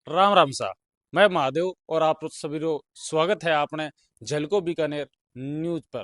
राम राम सा। मैं महादेव और आप सभी को स्वागत है आपने झलको बीकानेर न्यूज पर।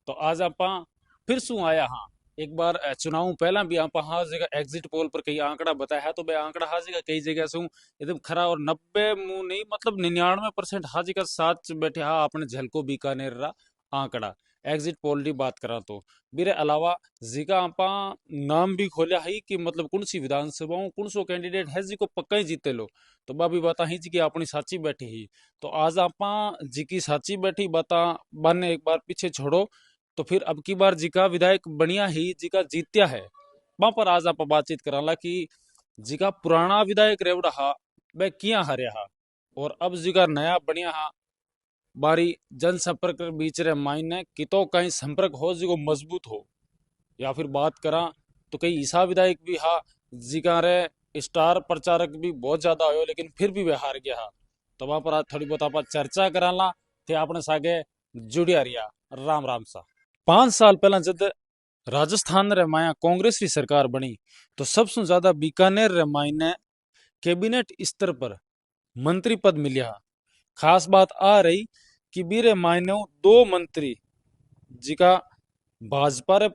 तो आज आप फिर शू आया हाँ। एक बार चुनाव पहला भी आप हाँ जगह एग्जिट पोल पर कई आंकड़ा बताया है तो मैं आंकड़ा हाँ जगह कई जगह से एकदम खरा और 90 मुंह नहीं मतलब 99% हाँ जगह साथ बैठे हाँ आपने झलको बीकानेर रा आंकड़ा एग्जिट पोल की बात करा तो मेरे अलावा जिका आपा नाम भी खोलिया है कि मतलब कौन सी विधानसभाओं कौन सो कैंडिडेट है जी को पक्का ही जीते लो। तो बा भी बता ही जी की अपनी साची बैठी ही। तो आज आपा जी की साची बैठी बता बाने एक बार पीछे छोड़ो। तो फिर अब की बार जी का विधायक बढ़िया ही जी का जीत्या है। वहां पर आज आप बातचीत कराला कि जी का पुराना विधायक रेवड़ा हा वह किया हरे हा और अब जी का नया बढ़िया हा बारी जनसंपर्क के बीच रे मायने कि तो कहीं संपर्क हो जी को मजबूत हो। या फिर बात करा तो कई ईसा विधायक भी हा जी का रे स्टार प्रचारक भी बहुत ज्यादा हो लेकिन फिर भी वे हार गया हा। तो वहां पर आज थोड़ी बहुत आप चर्चा कराला थे अपने सागे जुड़िया रिया। राम राम सा। 5 साल पहला जब राजस्थान रे माया कांग्रेस की सरकार बनी तो सबसे ज्यादा बीकानेर रे मायने कैबिनेट स्तर पर मंत्री पद मिलिया। खास बात आ रही कि बीरे मायने दो मंत्री जी का भाजपा रे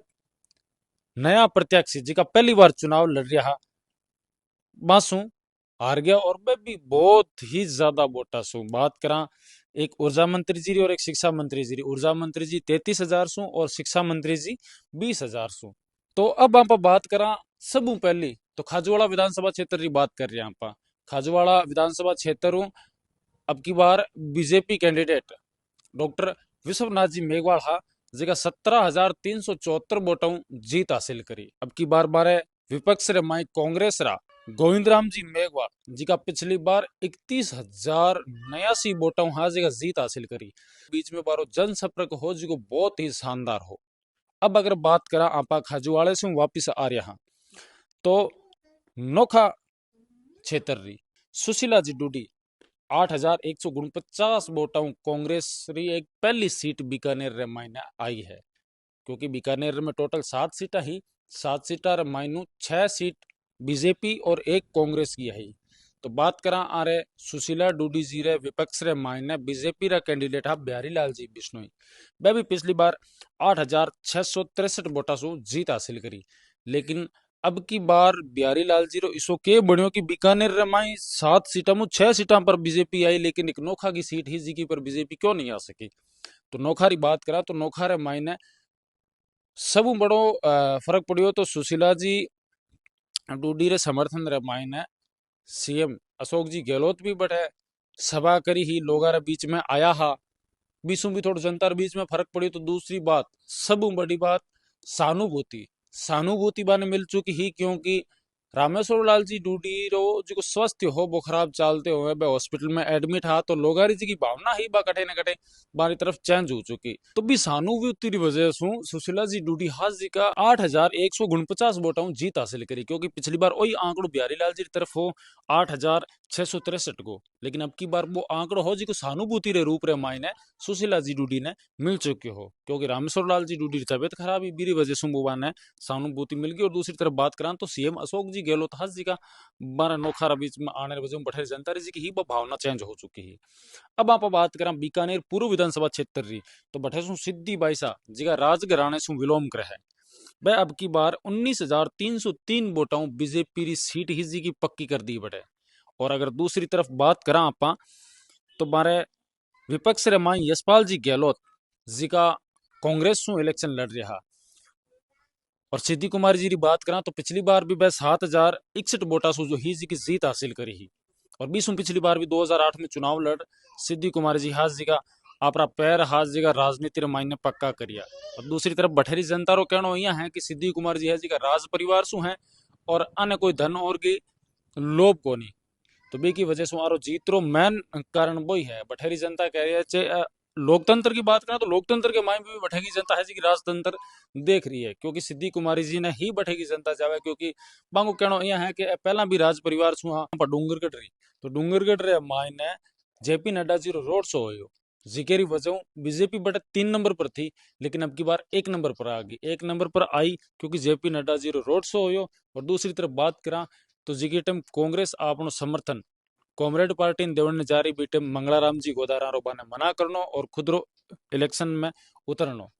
नया प्रत्याशी जी का पहली बार चुनाव लड़ रहा बासु हार गया और मैं भी बहुत ही ज्यादा वोटा सु बात करा। एक ऊर्जा मंत्री जी और एक शिक्षा मंत्री जी। ऊर्जा मंत्री जी 33,000 सु और शिक्षा मंत्री जी 20,000 सु। तो अब आप बात करा सबू पहली तो खाजूवाड़ा विधानसभा क्षेत्र की बात कर रहे हैं आप। खाजूवाड़ा विधानसभा क्षेत्र अब की बार BJP candidate doctor Vishwanath ji Meghwal हा जिका 17,374 वोटों जीत हासिल करी। अब की बार बारे विपक्ष रे माई कांग्रेस रा गोविंद राम जी मेघवाल जी का पिछली बार 31,089 वोटों हाँ जी का जीत हासिल करी। बीच में बारो जनसंपर्क हो जी को बहुत ही शानदार हो। अब अगर बात करा आपा खाजूवाड़े से वापिस आ रहा तो नोखा क्षेत्र री सुशीला जी डूडी 8,149 वोटों कांग्रेस री एक पहली सीट बीकानेर रे मायने आई है। क्योंकि बीकानेर में टोटल 7 सीटा ही 7 सीटा रे मायनू 6 सीट बीजेपी और एक कांग्रेस की है। तो बात करा आ रहे सुशीला डूडी जी रे विपक्ष रे मायने बीजेपी रा कैंडिडेट हा बिहारी लाल जी बिश्नोई। वह भी पिछली बार 8,663 वोटा सु जीत हासिल करी। लेकिन अब की बार बिहारी लाल जी रो इसो के बण्यो कि बीकानेर रे माई 7 सीटा में 6 सीटा पर बीजेपी आई लेकिन एक नोखा की सीट ही जी की पर बीजेपी क्यों नहीं आ सकी। तो नोखा री बात करा तो नोखा रे मायने सब बड़ो फर्क पड़ियो तो सुशीला जी डूडी रे समर्थन रे मायने सीएम अशोक जी गहलोत भी बटे सभा करी ही लोगा रे बीच में आया हा। बीसों भी थोड़ा जनता रे बीच में फर्क पड़ी। तो दूसरी बात सब बड़ी बात सहानुभूति सहानुभूति बाने मिल चुकी ही क्योंकि रामेश्वर लाल जी डूडी रो जो स्वस्थ हो वो खराब चालते हुए बे हॉस्पिटल में एडमिट हा तो लोगारी जी की भावना ही बा कटे न कटे बारी तरफ चेंज हो चुकी। तो भी सहानुभूति की वजह से सुशीला जी डूडी हास जी का 8,149 वोटों जीत हासिल करी। क्योंकि पिछली बार वही आंकड़ो बिहारी लाल जी की तरफ हो 8,663 को लेकिन अब की बार वो आंकड़ो हो जी को सहानुभूति रे रूप रे मायने सुशीला जी डूडी ने मिल चुके हो। क्योंकि रामेश्वर लाल जी डूडी की तबियत खराब ही बीरी वजह से बुबा ने सहानुभूति मिल गई। और दूसरी तरफ बात करा तो सीएम अशोक जी गहलोत हास जी का बारह नोखारा बीच में आने वजह बठेर जनता जी की ही भावना चेंज हो चुकी है। अब आप बात करा बीकानेर पूर्व विधानसभा क्षेत्र री तो बठे सु सिद्धि बाईसा जी का राजघराने सु विलोम करे है। वह अब की बार 19,303 वोटों बीजेपी री सीट ही जी की पक्की कर दी बटे। और अगर दूसरी तरफ बात करा आपा तो मारे विपक्ष रे माई यशपाल जी गहलोत जी का कांग्रेस सु इलेक्शन लड़ रहा। और सिद्धि कुमार जी की बात करा तो पिछली बार भी वह 7,061 वोटा सु जो ही जी की जीत हासिल करी ही। और बीसों पिछली बार भी 2008 में चुनाव लड़ सिद्धि कुमार जी हास जी का अपना पैर हास जी का राजनीति रे मायने पक्का करिया। और दूसरी तरफ बठेरी जनता रो कहना यह है कि सिद्धि कुमार जी है जी का राज परिवार सु है और अन्य कोई धन और की लोभ को नहीं। तो बी की वजह से हमारो जीत रो मेन कारण वही है। बठेरी जनता कह रही है लोकतंत्र की बात करें तो लोकतंत्र के मायने भी बठेगी जनता है जी की राजतंत्र देख रही है। क्योंकि सिद्धि कुमारी जी ने ही बठेगी जनता जावे क्योंकि बांगो कहना यह है कि पहला भी राज परिवार छू हाँ पर डूंगरगढ़ रही तो डूंगरगढ़ रे मायने जेपी नड्डा जी रो रोड शो हो जिकेरी वजह बीजेपी बटे 3 नंबर पर थी लेकिन अब की बार 1 नंबर पर आ गई 1 नंबर पर आई क्योंकि जेपी नड्डा जी रो रोड शो हो। और दूसरी तरफ बात करा तो जी टाइम कांग्रेस आपनो समर्थन कॉमरेड पार्टी ने देवण जारी बीटे मंगलाराम जी गोदारा रो बाने मना करनो और खुद रो इलेक्शन में उतरनो।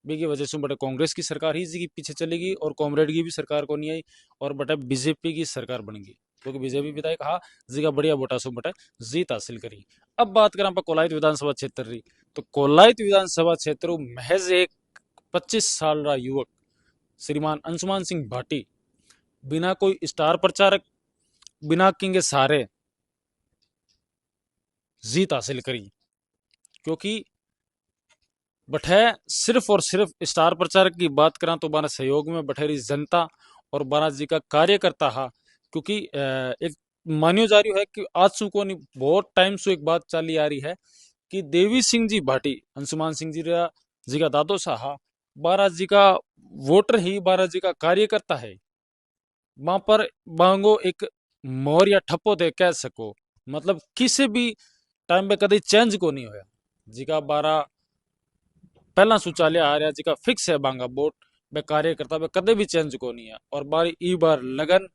बी की वजह से बटे कांग्रेस की सरकार ही जी की पीछे चलेगी और कॉमरेड की भी सरकार को नहीं आई और बटे बीजेपी की सरकार बन गई, क्योंकि बीजेपी विधायक कहा जी का बढ़िया वोटा सो बटे जीत हासिल करी। अब बात करें कोलायत विधानसभा क्षेत्र री, तो कोलायत विधानसभा क्षेत्र महज एक 25 साल का युवक श्रीमान अंशुमान सिंह भाटी बिना कोई स्टार प्रचारक, बिना किंग सारे जीत हासिल करी। क्योंकि बठे सिर्फ और सिर्फ स्टार प्रचारक की बात करा तो बारा सहयोग में बठेरी जनता और बारा जी का कार्यकर्ता हा। क्योंकि एक मान्यो जा रही है कि आज सु को नहीं बहुत टाइम से एक बात चली आ रही है कि देवी सिंह जी भाटी अंशुमान सिंह जी का दादो साहा बारा जी का वोटर ही बारा जी का कार्यकर्ता है। वहां पर बांगो एक मोर या ठप्पो दे कह सको, मतलब किसी भी टाइम पे कभी चेंज को नहीं होया जी का बारा पहला शौचालय आ रहा जी का फिक्स है बांगा बोट बे कार्यकर्ता बे कदे भी चेंज को नहीं है। और बारी ई बार लगन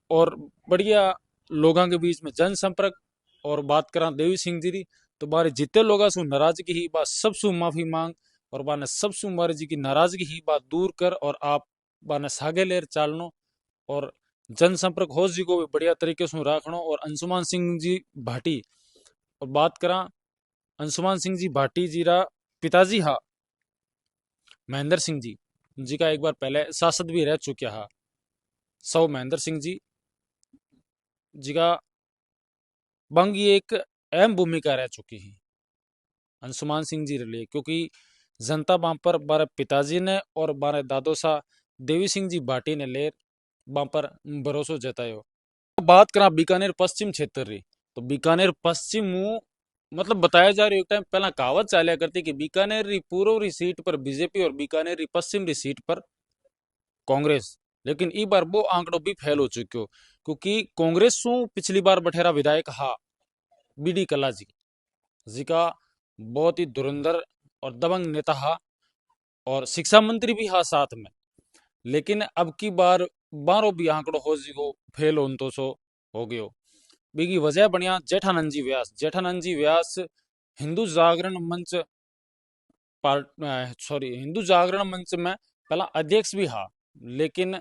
और बढ़िया लोगों के बीच में जनसंपर्क और बात करा देवी सिंह जी री, तो बारे जितने लोग सु नाराजगी ही बात सब सु माफी मांग और बाने सब सु मारे जी की नाराजगी ही बात दूर कर और आप बाने सागे लेर चालनो और जनसंपर्क हो जी को भी बढ़िया तरीके से राखनो। और अंशुमान सिंह जी भाटी और बात करा अंशुमान सिंह जी भाटी जी रा पिताजी हा महेंद्र सिंह जी का एक बार पहले सांसद भी रह चुके हा सौ महेंद्र सिंह जी का बंग ये एक अहम भूमिका रह चुकी है अंशुमान सिंह जी लिए, क्योंकि जनता वहां पर बारे पिताजी ने और बारे दादो सा देवी सिंह जी भाटी ने ले वहां पर भरोसा जतायो। तो बात करा बीकानेर पश्चिम क्षेत्र री, तो बीकानेर पश्चिम मतलब बताया जा रहा है एक टाइम पहला कहावत चालिया करती कि बीकानेर री पूर्व री सीट पर बीजेपी और बीकानेर री पश्चिम री सीट पर कांग्रेस। लेकिन ई बार वो आंकड़ो भी फेल हो चुक्यो, क्योंकि कांग्रेस सु पिछली बार बठेरा विधायक हा बीडी कल्ला जी का बहुत ही धुरंधर और दबंग नेता हा और शिक्षा मंत्री भी हा साथ में। लेकिन अब की बार बारो भी आंकड़ो हो जी को फेल होन तो सो हो गयो। बीगी वजह बढ़िया जेठानंद जी व्यास हिंदू जागरण मंच हिंदू जागरण मंच में पहला अध्यक्ष भी हा। लेकिन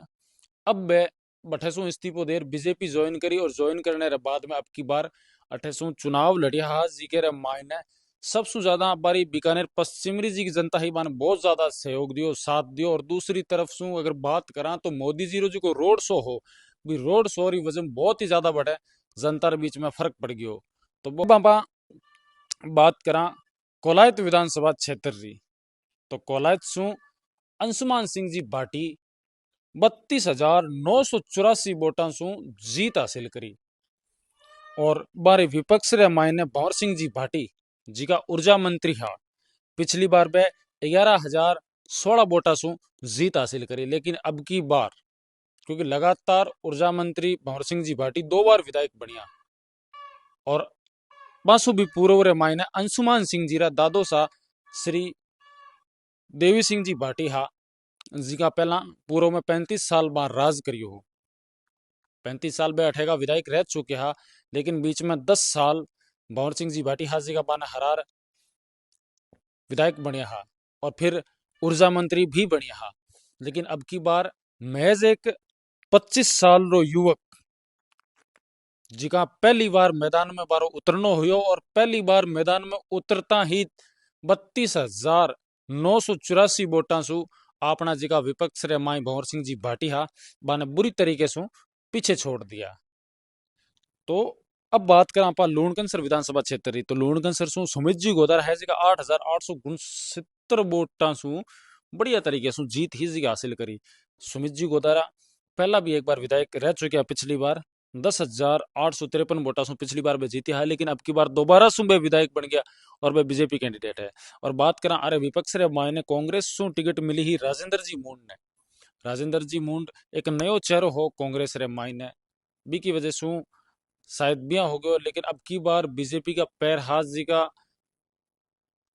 अब वे बठेसू इस्तीफो देर बीजेपी ज्वाइन करी और ज्वाइन करने रे बाद में अब की बार अठेसू चुनाव लड़िया हा जी के रे मायने सबसे ज्यादा बारी बीकानेर पश्चिमी जी की जनता ही बाने बहुत ज्यादा सहयोग दियो साथ दियो। और दूसरी तरफ सु अगर बात करा तो मोदी जी रो जो को रोड शो हो भी रोड शो री वजन बहुत ही ज्यादा बढ़े जनता के बीच में फर्क पड़ गयो। तो वो बाबा बात करा कोलायत विधानसभा क्षेत्र री, तो कोलायत सु अंशुमान सिंह जी भाटी 32,984 वोटां सु जीत हासिल करी। और बारे विपक्ष रे मायने भंवर सिंह जी भाटी जी का ऊर्जा मंत्री हा पिछली बार बे 11,016 वोटा सु जीत हासिल करी। लेकिन अब की बार क्योंकि लगातार ऊर्जा मंत्री भंवर सिंह जी भाटी 2 बार विधायक बनिया और बासु भी पूर्व रे मायने अंशुमान सिंह जी रा दादो सा श्री देवी सिंह जी भाटी हा जी का पहला पूर्व में 35 साल बाद राज करियो हो। 35 साल बे अठेगा विधायक रह चुके हा, लेकिन बीच में 10 साल भंवर सिंह जी भाटी हा जी का बाना हरार विधायक बनिया हा और फिर ऊर्जा मंत्री भी बनिया हा। लेकिन अब की बार महज एक 25 साल रो युवक जिका पहली बार मैदान में बारो उतरनो हुयो और पहली बार मैदान में उतरता ही 32,984 वोटा सु अपना जिका विपक्ष रे माई भंवर सिंह जी भाटी हा बाने बुरी तरीके से पीछे छोड़ दिया। तो अब बात करें आप लूणकंसर विधानसभा क्षेत्र री, तो लूणकंसर सु सुमित जी गोदारा है जिका 8,869 वोटा सु बढ़िया तरीके से जीत ही जी हासिल करी। सुमित जी गोदारा पहला भी एक बार विधायक रह चुके पिछली बार 10,853 वोटा सु पिछली बार वे जीती है, लेकिन अब की बार दोबारा सु वे विधायक बन गया और वे बीजेपी कैंडिडेट है। और बात करें अरे विपक्ष रे मायने कांग्रेस सु टिकट मिली ही राजेंद्र जी मूंड ने। राजेंद्र जी मूंड एक नयो चेहरो हो कांग्रेस रे मायने बी की वजह सु शायद बिया हो गयो। लेकिन अब की बार बीजेपी का पैर हाथ जी का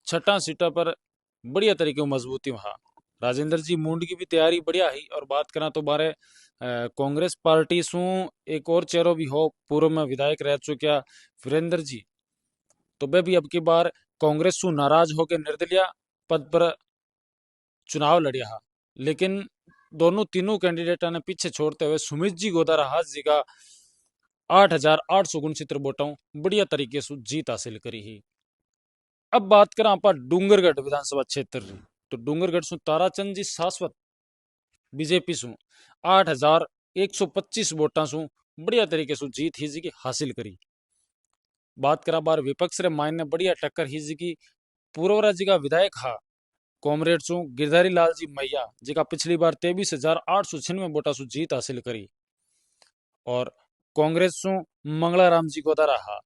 छठा सीटा पर बढ़िया तरीके मजबूती वहां। राजेंद्र जी मूंड की भी तैयारी बढ़िया ही। और बात करा तो बारे कांग्रेस पार्टी सु एक और चेहरो भी हो, पूर्व में विधायक रह चुका वीरेंद्र जी, तो वे भी अब की बार कांग्रेस सु नाराज होकर निर्दलीय पद पर चुनाव लड़िया हा। लेकिन दोनों तीनों कैंडिडेटा ने पीछे छोड़ते हुए सुमित जी गोदारा हाथ जी का 8,869 वोटों बढ़िया तरीके से जीत हासिल करी ही। अब बात करें आप डूंगरगढ़ विधानसभा क्षेत्र की, तो डूंगरगढ़ सु ताराचंद जी शाश्वत बीजेपी सु 8,125 वोटा सु बढ़िया तरीके से जीत ही जी की हासिल करी। बात करा बार विपक्ष रे मायने बढ़िया टक्कर ही जी की पूर्वरा जी का विधायक हा कॉमरेड सु गिरधारी लाल जी मैया जी का पिछली बार 23,896 वोटा सु जीत हासिल करी। और कांग्रेस सु मंगलाराम जी गोदारा हा।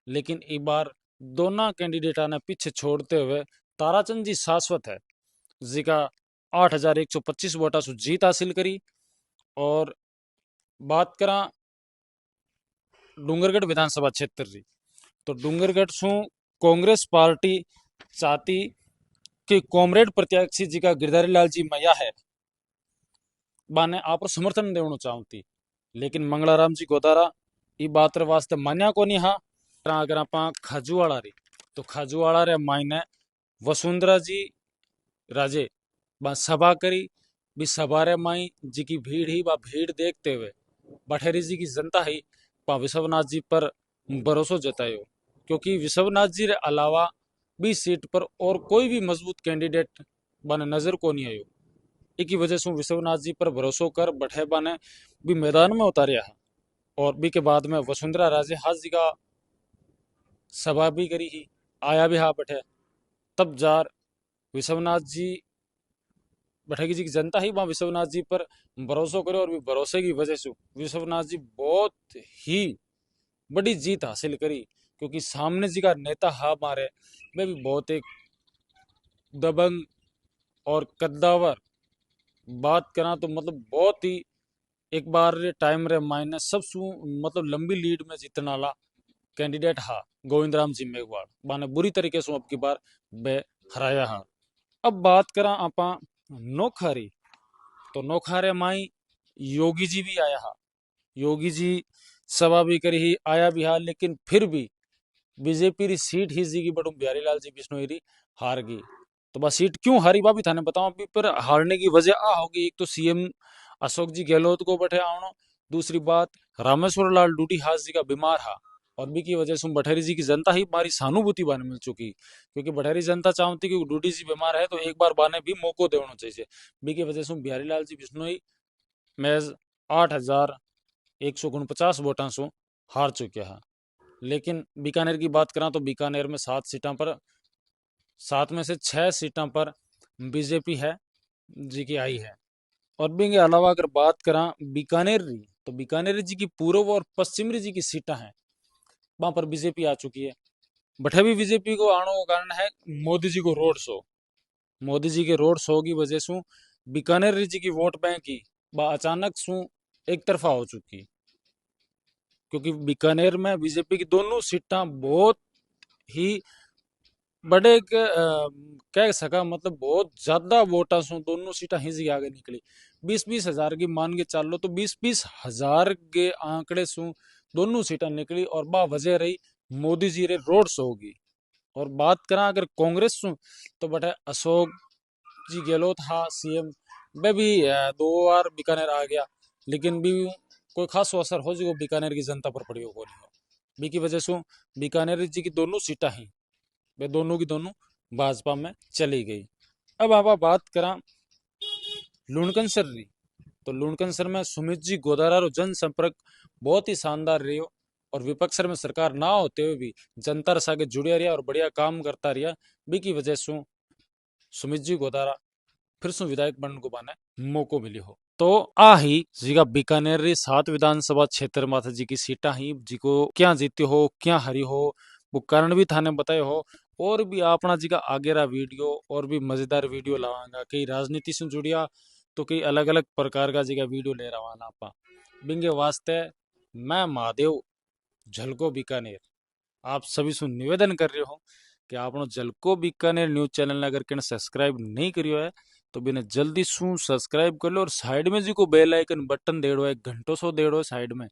लेकिन इस बार दोनों कैंडिडेटा ने पीछे छोड़ते हुए ताराचंद जी शाश्वत है जी का 8,125 वोटा सु जीत हासिल करी। और बात करा डूंगरगढ़ विधानसभा क्षेत्र की, तो डूंगरगढ़ सु कांग्रेस पार्टी चाहती कि कॉमरेड प्रत्याशी जी का गिरधारी लाल जी मैया है बाने आप समर्थन देवणो चाहती। लेकिन मंगलाराम जी गोदारा ई बात रे वास्ते मान्या को नहीं हा। अगर आप खाजूवाड़ा री, तो खाजूवाड़ा रे मायने वसुंधरा जी राजे बा सभा करी, भी सभा रे माई जी की भीड़ ही बा भीड़ देखते हुए बठेरी जी की जनता ही पा विश्वनाथ जी पर भरोसा जतायो। क्योंकि विश्वनाथ जी रे अलावा भी सीट पर और कोई भी मजबूत कैंडिडेट बने नजर को नहीं आयो। एक ही वजह से विश्वनाथ जी पर भरोसा कर बठे बने भी मैदान में उतारिया है। और भी के बाद में वसुंधरा राजे हाथ जी का सभा भी करी ही, आया भी हा बैठे। तब जार विश्वनाथ जी बैठेगी जी की जनता ही वहां विश्वनाथ जी पर भरोसा करे, और भी भरोसे की वजह से विश्वनाथ जी बहुत ही बड़ी जीत हासिल करी। क्योंकि सामने जी का नेता हा मारे वे भी बहुत एक दबंग और कद्दावर, बात करा तो मतलब बहुत ही एक बार रे टाइम रे मायने सबसु मतलब लंबी लीड में जीतने वाला कैंडिडेट हा गोविंद राम जी मेघवाल बाने बुरी तरीके से अब की बार बे हराया हा। अब बात करा आपा नोखारी, तो नोखारे माई योगी जी भी आया हा। योगी जी सभा भी करी ही, आया भी हा। लेकिन फिर भी बीजेपी री सीट ही जी की बटू बिहारी लाल जी बिश्नोई री हार गई। तो बस सीट क्यों हारी बा भी थाने बताऊं अभी, पर हारने की वजह आ होगी। एक तो सीएम अशोक जी गहलोत को बैठे आवनो, दूसरी बात रामेश्वर लाल डूडी हास जी का बीमार हा। और भी की वजह से बठेरी जी की जनता ही हमारी सहानुभूति बाने मिल चुकी। क्योंकि बठेरी जनता चाहती कि डूडी जी बीमार है तो एक बार बाने भी मौको देना चाहिए। बी की वजह से बिहारी लाल जी बिश्नोई मैज 8,149 वोटा से हार चुके हैं। लेकिन बीकानेर की बात करा तो बीकानेर में 7 सीटों पर, 7 में से 6 सीटों पर बीजेपी है जी की आई है। और भी के अलावा अगर बात करा बीकानेर री, तो बीकानेर जी की पूर्व और पश्चिमी जी की सीटें हैं वहां पर बीजेपी आ चुकी है। बठे भी बीजेपी को आने का कारण है मोदी जी को रोड शो। मोदी जी के रोड शो की वजह से बीकानेर जी की वोट बैंक की अचानक सु एक तरफा हो चुकी। क्योंकि बीकानेर में बीजेपी की दोनों सीटें बहुत ही बड़े कह सका मतलब बहुत ज्यादा वोटा सु दोनों सीटा हिजी आगे निकली। 20-20 हजार की मान के चल लो, तो 20-20 हजार के आंकड़े सु दोनों सीटा निकली। और बा वजह रही मोदी जी रे रोड शो होगी। और बात करा अगर कांग्रेस सु, तो बटे अशोक जी गहलोत हा सीएम, वे भी 2 बार बीकानेर आ गया। लेकिन भी कोई खास असर हो जो बीकानेर की जनता पर पड़ी हो नहीं हो। बी की वजह से बीकानेर जी की दोनों सीटा ही वे दोनों की दोनों भाजपा में चली गई। अब आप बात करा लुणकनसर री, तो लुणकनसर में सुमित जी गोदारा रो जनसंपर्क बहुत ही शानदार रही हो। और विपक्ष में सरकार ना होते हुए भी जनता रसा के जुड़िया रहा और बढ़िया काम करता रहा। बी की वजह से सुमित जी गोदारा फिर से विधायक बनने को बाने मौको मिली हो। तो आ ही जीका बीकानेर री 7 विधानसभा क्षेत्र माथा जी की सीटा ही जी को क्या जीती हो क्या हरी हो वो कारण भी थाने बताए हो। और भी अपना जी का आगे रा वीडियो और भी मजेदार वीडियो लावांगा, कई राजनीति से जुड़िया तो कई अलग अलग प्रकार का जी का वीडियो ले रहा ना आपा। बिंगे वास्ते मैं महादेव झलको बीकानेर आप सभी से निवेदन कर रहे हो कि आप झलको बीकानेर न्यूज चैनल ने अगर किन सब्सक्राइब नहीं करियो है तो बिना जल्दी सू सब्सक्राइब कर लो और साइड में जी को बेल आइकन बटन देड़ो एक घंटों सो देड़ो साइड में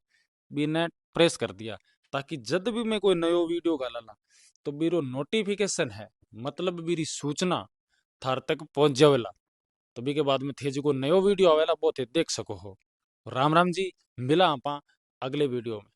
बिना प्रेस कर दिया, ताकि जब भी मैं कोई नयो वीडियो डालना तो बीरो नोटिफिकेशन है, मतलब मेरी सूचना थार तक पहुंच जावेला। तो बी के बाद में थे जो नयो वीडियो आवेला वो थे देख सको हो। राम राम जी, मिला आपा अगले वीडियो में।